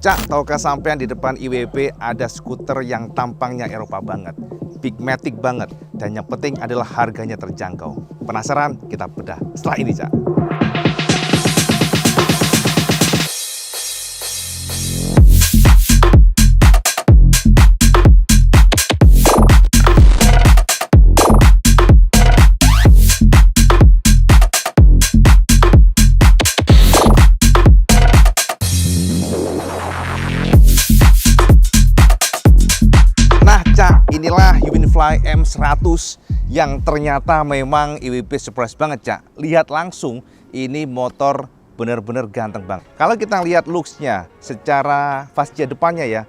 Cak, tahukah sampean di depan IWB ada skuter yang tampangnya Eropa banget, bigmatic banget, dan yang penting adalah harganya terjangkau. Penasaran? Kita bedah setelah ini, Cak. Inilah Uinfly M100 yang ternyata memang IWB surprise banget, Cak. Lihat langsung, ini motor bener-bener ganteng banget. Kalau kita lihat looks-nya secara fascia depannya ya,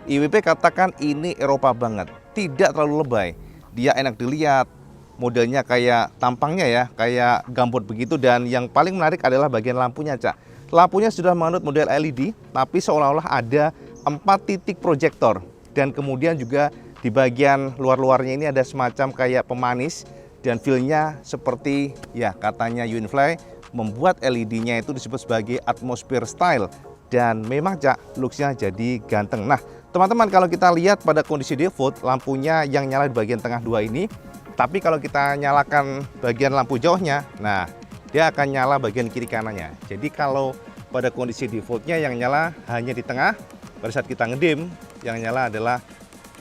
IWB katakan ini Eropa banget. Tidak terlalu lebay. Dia enak dilihat, modelnya kayak tampangnya ya, kayak gambut begitu. Dan yang paling menarik adalah bagian lampunya, Cak. Lampunya sudah menganut model LED, tapi seolah-olah ada 4 titik proyektor. Dan kemudian juga di bagian luar-luarnya ini ada semacam kayak pemanis dan feel-nya seperti ya katanya Uinfly membuat LED-nya itu disebut sebagai atmosphere style dan memang, Cak, looks-nya jadi ganteng. Nah, teman-teman, kalau kita lihat pada kondisi default lampunya yang nyala di bagian tengah dua ini, tapi kalau kita nyalakan bagian lampu jauhnya, nah dia akan nyala bagian kiri kanannya. Jadi kalau pada kondisi defaultnya yang nyala hanya di tengah, pada saat kita ngedim yang nyala adalah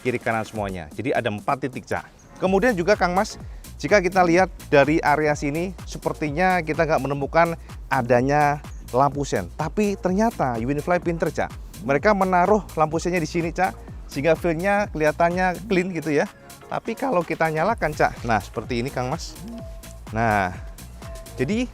kiri kanan semuanya. Jadi ada 4 titik, Cak. Kemudian juga Kang Mas, jika kita lihat dari area sini sepertinya kita nggak menemukan adanya lampu sen. Tapi ternyata Uinfly pinter, Cak. Mereka menaruh lampu sennya di sini, Cak, sehingga feel-nya kelihatannya clean gitu ya. Tapi kalau kita nyalakan, Cak, nah seperti ini Kang Mas. Nah, jadi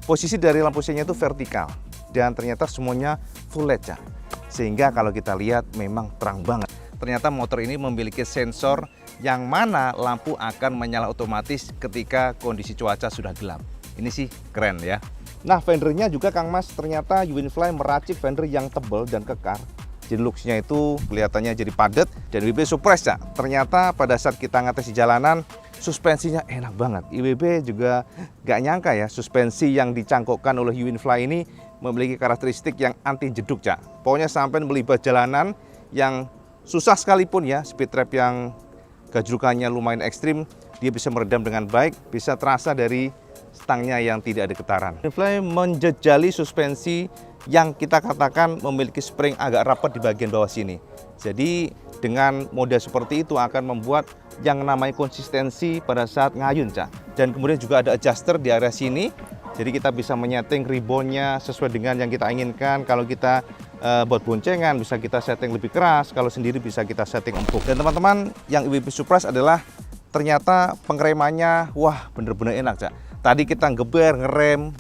posisi dari lampu sennya itu vertikal dan ternyata semuanya full LED, Cak. Sehingga kalau kita lihat memang terang banget. Ternyata motor ini memiliki sensor yang mana lampu akan menyala otomatis ketika kondisi cuaca sudah gelap. Ini sih keren ya. Nah, fendernya juga Kang Mas, ternyata Uinfly meracik fender yang tebal dan kekar. Jadi looks-nya itu kelihatannya jadi padat dan IWB surprise, Cak. Ternyata pada saat kita ngetes di jalanan, suspensinya enak banget. IWB juga gak nyangka ya, suspensi yang dicangkokkan oleh Uinfly ini memiliki karakteristik yang anti jeduk, Cak. Pokoknya sampai melibat jalanan yang susah sekalipun ya, speed trap yang gajrukannya lumayan ekstrim, dia bisa meredam dengan baik, bisa terasa dari stangnya yang tidak ada getaran. Uinfly menjejali suspensi yang kita katakan memiliki spring agak rapat di bagian bawah sini. Jadi dengan model seperti itu akan membuat yang namanya konsistensi pada saat ngayun, Cak. Dan kemudian juga ada adjuster di area sini, jadi kita bisa menyeting ribbonnya sesuai dengan yang kita inginkan. Kalau kita buat boncengan bisa kita setting lebih keras, kalau sendiri bisa kita setting empuk. Dan teman-teman, yang IWB surprise adalah ternyata pengeremannya wah bener-bener enak, Cak. Tadi kita geber ngerem,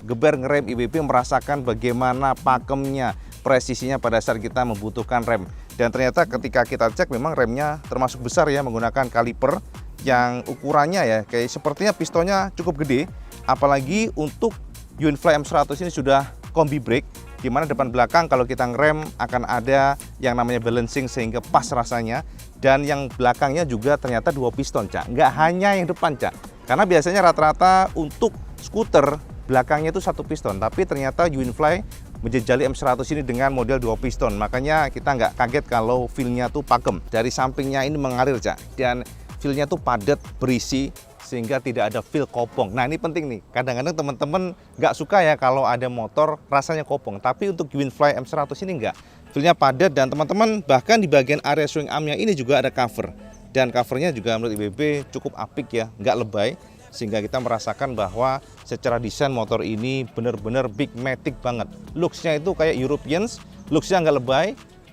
IWB merasakan bagaimana pakemnya, presisinya pada saat kita membutuhkan rem. Dan ternyata ketika kita cek memang remnya termasuk besar ya, menggunakan kaliper yang ukurannya ya kayak sepertinya pistonnya cukup gede. Apalagi untuk Uinfly M100 ini sudah kombi brake, di mana depan belakang kalau kita ngerem akan ada yang namanya balancing sehingga pas rasanya. Dan yang belakangnya juga ternyata 2 piston, Cak. Nggak hanya yang depan, Cak. Karena biasanya rata-rata untuk skuter belakangnya itu 1 piston. Tapi ternyata Uinfly menjejali M100 ini dengan model 2 piston. Makanya kita nggak kaget kalau feel-nya tuh pakem. Dari sampingnya ini mengalir, Cak. Dan feel-nya tuh padat, berisi, sehingga tidak ada feel kopong. Nah, ini penting nih. Kadang-kadang teman-teman nggak suka ya kalau ada motor rasanya kopong. Tapi untuk Uinfly M100 ini nggak. Feel-nya padat dan teman-teman bahkan di bagian area swing arm-nya ini juga ada cover. Dan covernya juga menurut IWB cukup apik ya, nggak lebay. Sehingga kita merasakan bahwa secara desain motor ini benar-benar bigmatic banget. Looks-nya itu kayak Europeans, looks-nya nggak lebay.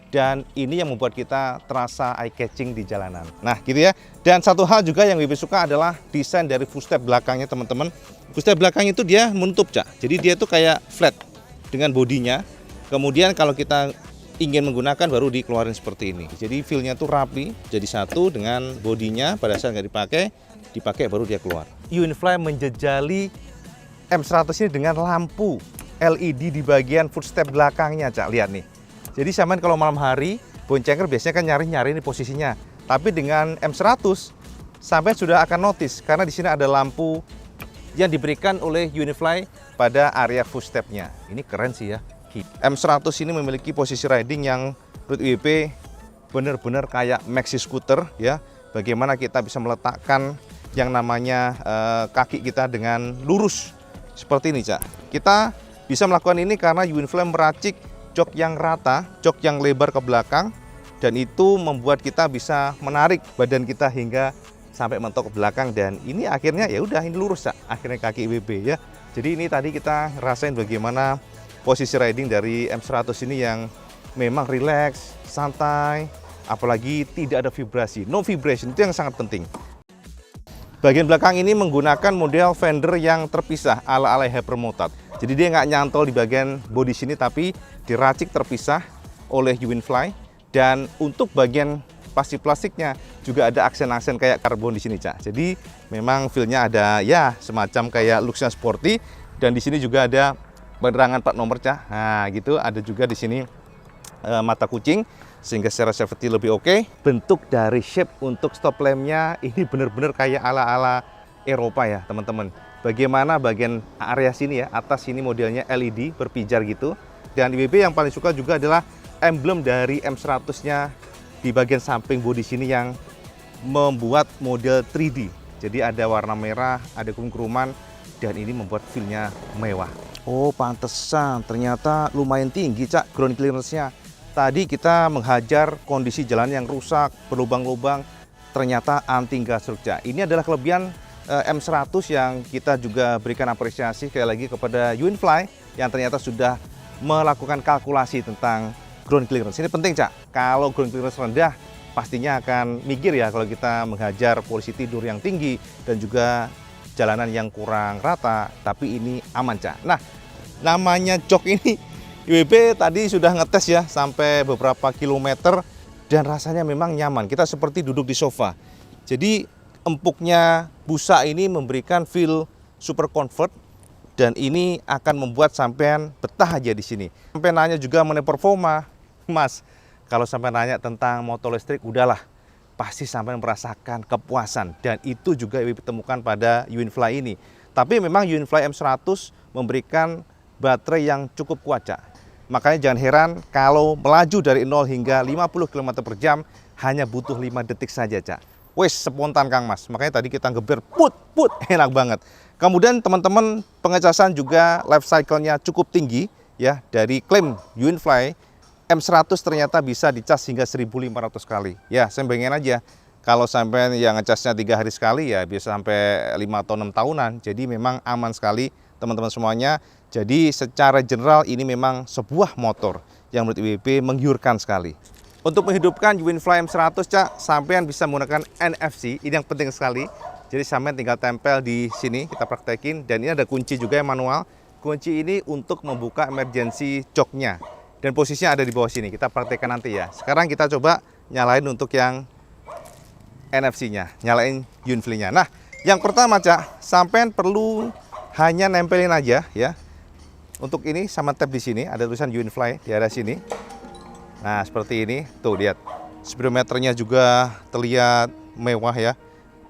Dan ini yang membuat kita terasa eye-catching di jalanan. Nah, gitu ya. Dan satu hal juga yang IWB suka adalah desain dari footstep belakangnya, teman-teman. Footstep belakang itu dia menutup, Cak. Jadi dia itu kayak flat dengan bodinya. Kemudian kalau kita ingin menggunakan baru dikeluarin seperti ini. Jadi feel-nya tuh rapi, jadi satu dengan bodinya. Pada saat nggak dipakai baru dia keluar. Uinfly menjejali M100 ini dengan lampu LED di bagian footstep belakangnya, Cak. Lihat nih. Jadi sampean kalau malam hari boncengan biasanya kan nyari-nyari nih posisinya. Tapi dengan M100 sampean sudah akan notice karena di sini ada lampu yang diberikan oleh Uinfly pada area footstepnya. Ini keren sih ya. kaki. M100 ini memiliki posisi riding yang menurut IWP benar-benar kayak maxi scooter ya. Bagaimana kita bisa meletakkan yang namanya kaki kita dengan lurus seperti ini, Cak. Kita bisa melakukan ini karena Uinfly meracik jok yang rata, jok yang lebar ke belakang, dan itu membuat kita bisa menarik badan kita hingga sampai mentok ke belakang, dan ini akhirnya ya udah ini lurus, Cak. Akhirnya kaki IWP ya. Jadi ini tadi kita ngerasain bagaimana posisi riding dari M100 ini yang memang rileks, santai, apalagi tidak ada vibrasi. No vibration itu yang sangat penting. Bagian belakang ini menggunakan model fender yang terpisah ala-ala hypermotard. Jadi dia nggak nyantol di bagian bodi sini, tapi diracik terpisah oleh Uinfly. Dan untuk bagian plastiknya juga ada aksen-aksen kayak karbon di sini, Cak. Jadi memang feel-nya ada ya semacam kayak looks-nya sporty. Dan di sini juga ada penerangan plat nomor, Cak. Nah gitu, ada juga di sini mata kucing, sehingga secara safety lebih oke. Bentuk dari shape untuk stop lampnya ini benar-benar kayak ala-ala Eropa ya teman-teman. Bagaimana bagian area sini ya, atas sini modelnya LED berpijar gitu. Dan IWP yang paling suka juga adalah emblem dari M100-nya di bagian samping bodi sini yang membuat model 3D. Jadi ada warna merah, ada kerum-keruman, dan ini membuat feel-nya mewah. Oh pantesan, ternyata lumayan tinggi, Cak, ground clearance-nya. Tadi kita menghajar kondisi jalan yang rusak, berlubang-lubang, ternyata anti gasruk, Cak. Ini adalah kelebihan M100 yang kita juga berikan apresiasi sekali lagi kepada Uinfly yang ternyata sudah melakukan kalkulasi tentang ground clearance. Ini penting, Cak. Kalau ground clearance rendah, pastinya akan mikir ya kalau kita menghajar posisi tidur yang tinggi dan juga jalanan yang kurang rata, tapi ini aman, Cak. Nah, namanya jok ini IWP tadi sudah ngetes ya sampai beberapa kilometer dan rasanya memang nyaman. Kita seperti duduk di sofa. Jadi empuknya busa ini memberikan feel super comfort dan ini akan membuat sampean betah aja di sini. Sampai nanya juga mengenai performa, Mas. Kalau sampai nanya tentang motor listrik, udahlah pasti sampean merasakan kepuasan dan itu juga IWP temukan pada Uinfly ini. Tapi memang Uinfly M100 memberikan baterai yang cukup kuat, Cak. Makanya jangan heran kalau melaju dari 0 hingga 50 km per jam hanya butuh 5 detik saja, Cak. Wes, spontan Kang Mas. Makanya tadi kita ngeber put, enak banget. Kemudian teman-teman pengecasan juga life cycle-nya cukup tinggi ya. Dari klaim Uinfly, M100 ternyata bisa dicas hingga 1.500 kali. Ya, saya bayangin aja kalau sampai yang ngecasnya 3 hari sekali ya bisa sampai 5 atau 6 tahunan. Jadi memang aman sekali teman-teman semuanya. Jadi secara general ini memang sebuah motor yang menurut IWP menggiurkan sekali. Untuk menghidupkan Uinfly M100, Cak, sampean bisa menggunakan NFC. Ini yang penting sekali. Jadi sampean tinggal tempel di sini, kita praktekin. Dan ini ada kunci juga yang manual. Kunci ini untuk membuka emergency joknya. Dan posisinya ada di bawah sini. Kita praktekkan nanti ya. Sekarang kita coba nyalain untuk yang NFC-nya, nyalain Uinfly-nya. Nah, yang pertama, Cak, sampean perlu hanya nempelin aja ya. Untuk ini sama tab di sini ada tulisan Uinfly di area sini. Nah, seperti ini. Tuh, lihat. Speedometernya juga terlihat mewah ya.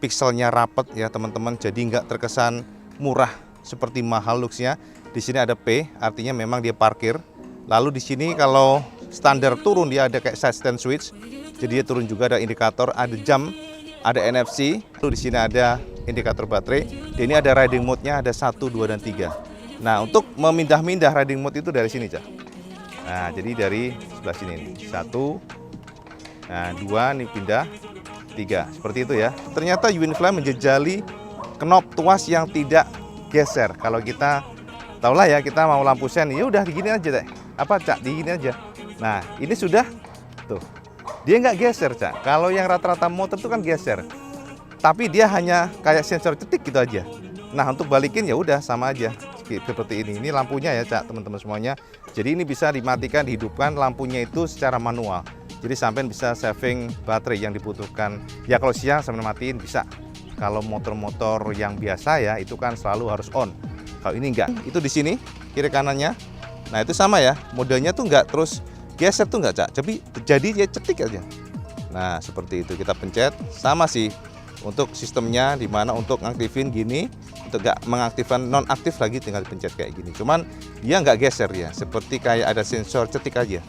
Pixelnya rapat ya, teman-teman. Jadi nggak terkesan murah seperti mahal looks-nya. Di sini ada P, artinya memang dia parkir. Lalu di sini kalau standar turun dia ada kayak side stand switch. Jadi dia turun juga, ada indikator, ada jam, ada NFC. Lalu di sini ada indikator baterai. Dan ini ada riding mode-nya, ada 1, 2, dan 3. Nah, untuk memindah-mindah riding mode itu dari sini, Cak. Nah, jadi dari sebelah sini nih. 1, nah 2 nih pindah, 3. Seperti itu ya. Ternyata Uinfly menjejali knop tuas yang tidak geser. Kalau kita tahulah ya, kita mau lampu sen, ya udah digini aja deh. Apa, Cak? Digini aja. Nah, ini sudah tuh. Dia nggak geser, Cak. Kalau yang rata-rata motor itu kan geser. Tapi dia hanya kayak sensor cetik gitu aja. Nah, untuk balikin ya udah sama aja. Seperti ini. Ini lampunya ya, Cak, teman-teman semuanya. Jadi ini bisa dimatikan, dihidupkan lampunya itu secara manual. Jadi sampai bisa saving baterai yang dibutuhkan. Ya kalau siang sampai matiin bisa. Kalau motor-motor yang biasa ya itu kan selalu harus on. Kalau ini enggak. Itu di sini kiri kanannya. Nah, itu sama ya. Modenya tuh enggak terus geser tuh enggak, Cak. Tapi jadi dia cetik aja. Nah, seperti itu kita pencet. Sama sih untuk sistemnya, dimana untuk ngaktifin gini Untuk nggak mengaktifkan nonaktif lagi tinggal dipencet kayak gini. Cuman dia nggak geser ya, seperti kayak ada sensor cetik aja.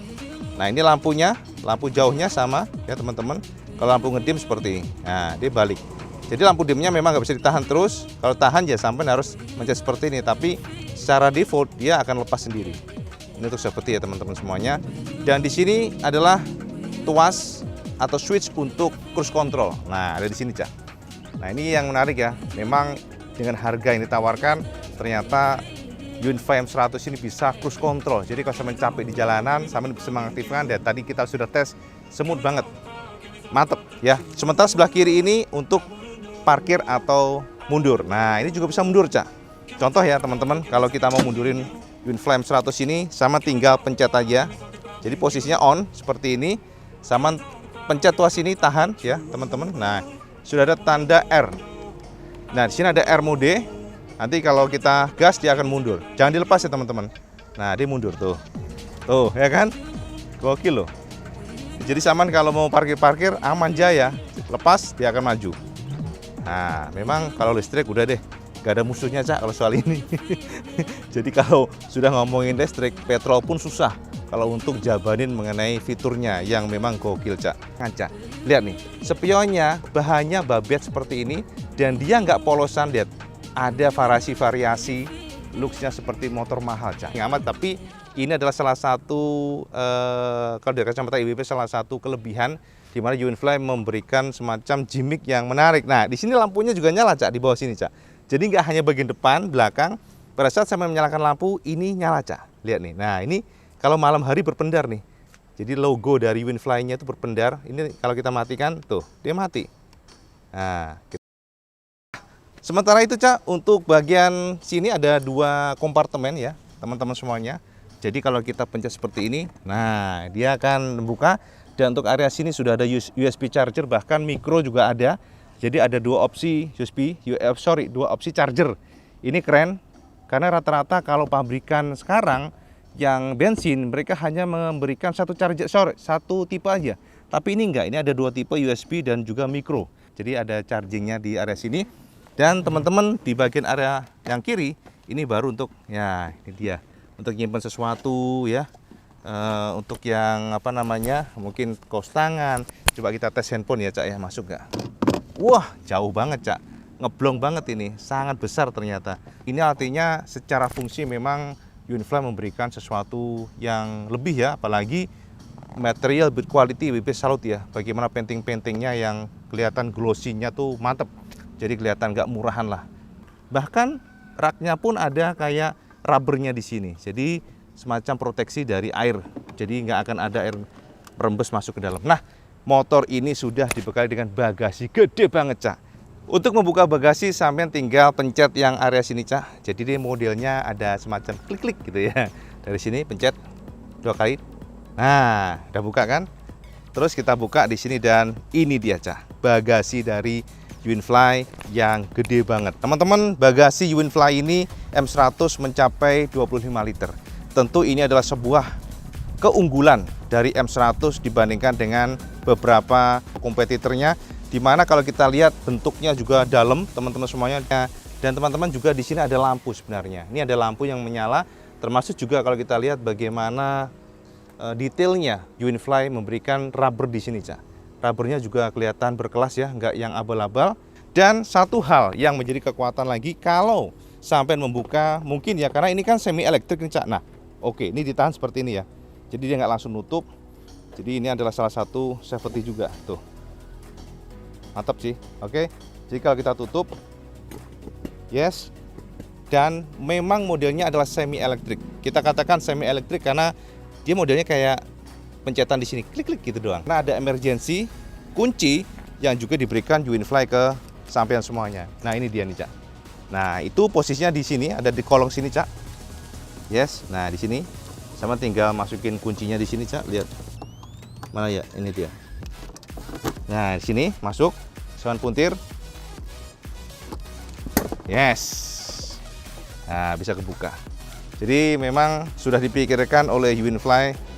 Nah ini lampunya, lampu jauhnya sama ya teman-teman. Kalau lampu ngedim seperti ini, nah dia balik. Jadi lampu dimnya memang nggak bisa ditahan terus. Kalau tahan ya sampai harus mencet seperti ini. Tapi secara default dia akan lepas sendiri. Ini untuk safety ya teman-teman semuanya. Dan di sini adalah tuas atau switch untuk cruise control. Nah ada di sini Cak. Nah ini yang menarik ya. Memang dengan harga yang ditawarkan ternyata UNI-FLY M100 ini bisa cruise control. Jadi kalau sampai capek di jalanan, sampai bisa mengaktifkan. Dan tadi kita sudah tes, smooth banget, mantep ya. Sementara sebelah kiri ini untuk parkir atau mundur. Nah ini juga bisa mundur Cak. Contoh ya teman-teman, kalau kita mau mundurin UNI-FLY M100 ini sama tinggal pencet aja. Jadi posisinya on seperti ini, sama pencet tuas ini tahan ya teman-teman. Nah sudah ada tanda R. Nah di sini ada R mode. Nanti kalau kita gas dia akan mundur. Jangan dilepas ya teman-teman. Nah dia mundur tuh, tuh ya kan, gokil loh. Jadi saman kalau mau parkir aman jaya, lepas dia akan maju. Nah, memang kalau listrik udah deh, gak ada musuhnya Cak kalau soal ini. Jadi kalau sudah ngomongin listrik, petrol pun susah kalau untuk jabanin mengenai fiturnya yang memang gokil Cak. Ngaca, lihat nih, spionnya bahannya babet seperti ini dan dia nggak polosan, lihat. Ada variasi looksnya seperti motor mahal Cak. Amat, tapi ini adalah salah satu kalau dari kacamata IWP salah satu kelebihan di mana UNI-FLY memberikan semacam gimmick yang menarik. Nah, di sini lampunya juga nyala Cak, di bawah sini Cak. Jadi nggak hanya bagian depan, belakang. Pada saat saya menyalakan lampu, ini nyala Cak. Lihat nih. Nah, ini kalau malam hari berpendar nih. Jadi logo dari UNI-FLY-nya itu berpendar. Ini kalau kita matikan, tuh dia mati. Nah, sementara itu Cak, untuk bagian sini ada 2 kompartemen ya, teman-teman semuanya. Jadi kalau kita pencet seperti ini, nah dia akan membuka. Dan untuk area sini sudah ada USB charger, bahkan micro juga ada. Jadi ada 2 opsi USB, 2 opsi charger. Ini keren, karena rata-rata kalau pabrikan sekarang yang bensin, mereka hanya memberikan satu charger, satu tipe aja. Tapi ini enggak, ini ada 2 tipe USB dan juga micro. Jadi ada chargingnya di area sini. Dan teman-teman di bagian area yang kiri, ini baru untuk, ya ini dia, untuk nyimpen sesuatu ya. Untuk yang apa namanya, mungkin kaos tangan. Coba kita tes handphone ya Cak ya, masuk nggak? Wah jauh banget Cak, ngeblong banget ini, sangat besar ternyata. Ini artinya secara fungsi memang UNI-FLY memberikan sesuatu yang lebih ya, apalagi material build quality IWP salut ya. Bagaimana painting-paintingnya yang kelihatan glossy-nya tuh mantep, jadi kelihatan nggak murahan lah. Bahkan raknya pun ada kayak rubbernya di sini, jadi semacam proteksi dari air, jadi nggak akan ada air merembes masuk ke dalam. Nah, motor ini sudah dibekali dengan bagasi gede banget Cak. Untuk membuka bagasi sampai tinggal pencet yang area sini Cak. Jadi dia modelnya ada semacam klik-klik gitu ya. Dari sini pencet 2 kali. Nah, udah buka kan? Terus kita buka di sini dan ini dia Cak, bagasi dari UNI-FLY yang gede banget. Teman-teman, bagasi UNI-FLY ini M100 mencapai 25 liter. Tentu ini adalah sebuah keunggulan dari M100 dibandingkan dengan beberapa kompetitornya, di mana kalau kita lihat bentuknya juga dalam teman-teman semuanya. Dan teman-teman juga di sini ada lampu sebenarnya. Ini ada lampu yang menyala, termasuk juga kalau kita lihat bagaimana detailnya UNI-FLY memberikan rubber di sini Cak. Rubbernya juga kelihatan berkelas ya, nggak yang abal-abal. Dan satu hal yang menjadi kekuatan lagi kalau sampai membuka, mungkin ya karena ini kan semi elektrik nih Cak. Nah, oke, ini ditahan seperti ini ya. Jadi dia nggak langsung nutup. Jadi ini adalah salah satu safety juga tuh. Mantap sih. Oke. Jadi kalau kita tutup, yes. Dan memang modelnya adalah semi elektrik. Kita katakan semi elektrik karena dia modelnya kayak pencetan di sini, klik-klik gitu doang. Nah, ada emergency kunci yang juga diberikan UNI-FLY ke sampean semuanya. Nah, ini dia nih Cak. Nah, itu posisinya di sini, ada di kolong sini Cak. Yes, nah di sini sama tinggal masukin kuncinya di sini Cak, lihat. Mana ya? Ini dia. Nah, di sini masuk sewan puntir. Yes. Nah, bisa kebuka. Jadi memang sudah dipikirkan oleh UNI-FLY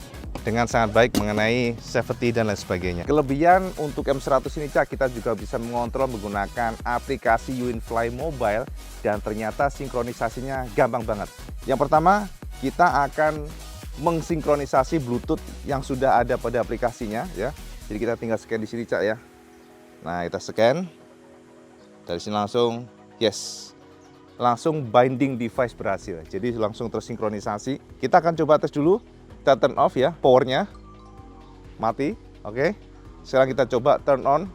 dengan sangat baik mengenai safety dan lain sebagainya. Kelebihan untuk M100 ini Cak, kita juga bisa mengontrol menggunakan aplikasi UWINFLY Mobile dan ternyata sinkronisasinya gampang banget. Yang pertama, kita akan mengsinkronisasi Bluetooth yang sudah ada pada aplikasinya ya. Jadi kita tinggal scan di sini Cak ya. Nah, kita scan. Dari sini langsung yes. Langsung binding device berhasil. Jadi langsung tersinkronisasi. Kita akan coba tes dulu. Kita turn off ya, powernya mati. Oke. Sekarang kita coba turn on.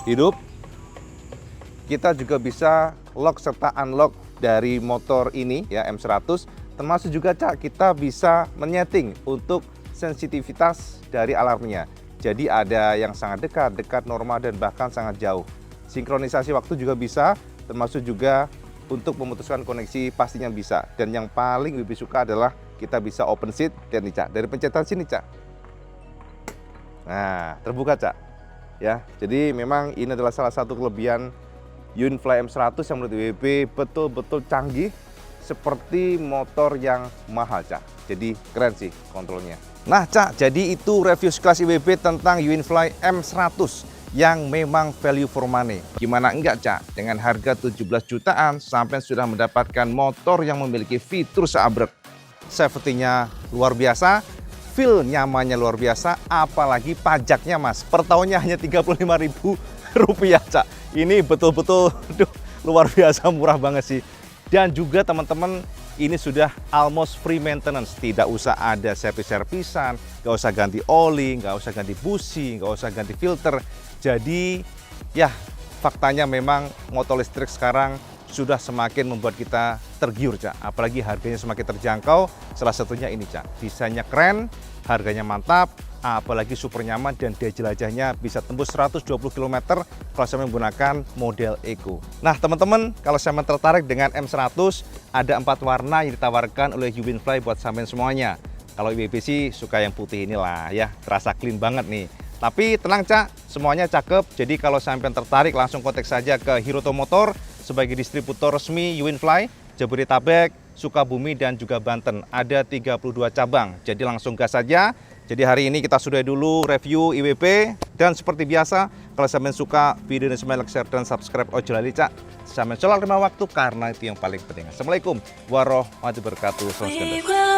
Hidup. Kita juga bisa lock serta unlock dari motor ini ya, M100. Termasuk juga Cak, kita bisa menyeting untuk sensitivitas dari alarmnya. Jadi ada yang sangat dekat, dekat, normal, dan bahkan sangat jauh. Sinkronisasi waktu juga bisa, termasuk juga untuk memutuskan koneksi pastinya bisa. Dan yang paling lebih suka adalah kita bisa open seat dan nih Cak, dari pencetan sini Cak. Nah, terbuka Cak. Ya, jadi memang ini adalah salah satu kelebihan UWINFLY M100 yang menurut IWB betul-betul canggih seperti motor yang mahal Cak. Jadi keren sih kontrolnya. Nah Cak, jadi itu review sekelas IWB tentang UWINFLY M100 yang memang value for money. Gimana enggak Cak, dengan harga 17 jutaan sampai sudah mendapatkan motor yang memiliki fitur seabrek. Safety-nya luar biasa, feel nyamannya luar biasa, apalagi pajaknya Mas. Per tahunnya hanya Rp35.000 Cak. Ini betul-betul luar biasa murah banget sih. Dan juga teman-teman, ini sudah almost free maintenance. Tidak usah ada servis-servisan, nggak usah ganti oli, nggak usah ganti busi, nggak usah ganti filter. Jadi ya faktanya memang motor listrik sekarang sudah semakin membuat kita tergiur Cak. Apalagi harganya semakin terjangkau, salah satunya ini Cak. Desainnya keren, harganya mantap, apalagi super nyaman dan daya jelajahnya bisa tembus 120 km kalau saya menggunakan model Eco. Nah teman-teman, kalau saya tertarik dengan M100, ada 4 warna yang ditawarkan oleh UWINFLY buat sampean semuanya. Kalau IWB sih suka yang putih inilah ya, terasa clean banget nih. Tapi tenang Cak, semuanya cakep. Jadi kalau sampean tertarik langsung kontak saja ke Hiroto Motor sebagai distributor resmi UWINFLY, Jabodetabek, Sukabumi, dan juga Banten. Ada 32 cabang, jadi langsung gas saja. Jadi hari ini kita sudah dulu review IWB. Dan seperti biasa, kalau sampean suka video ini, like, share, dan subscribe. Ojo lali Cak, sampean sholat 5 waktu karena itu yang paling penting. Assalamualaikum warahmatullahi wabarakatuh. Salam sejahtera.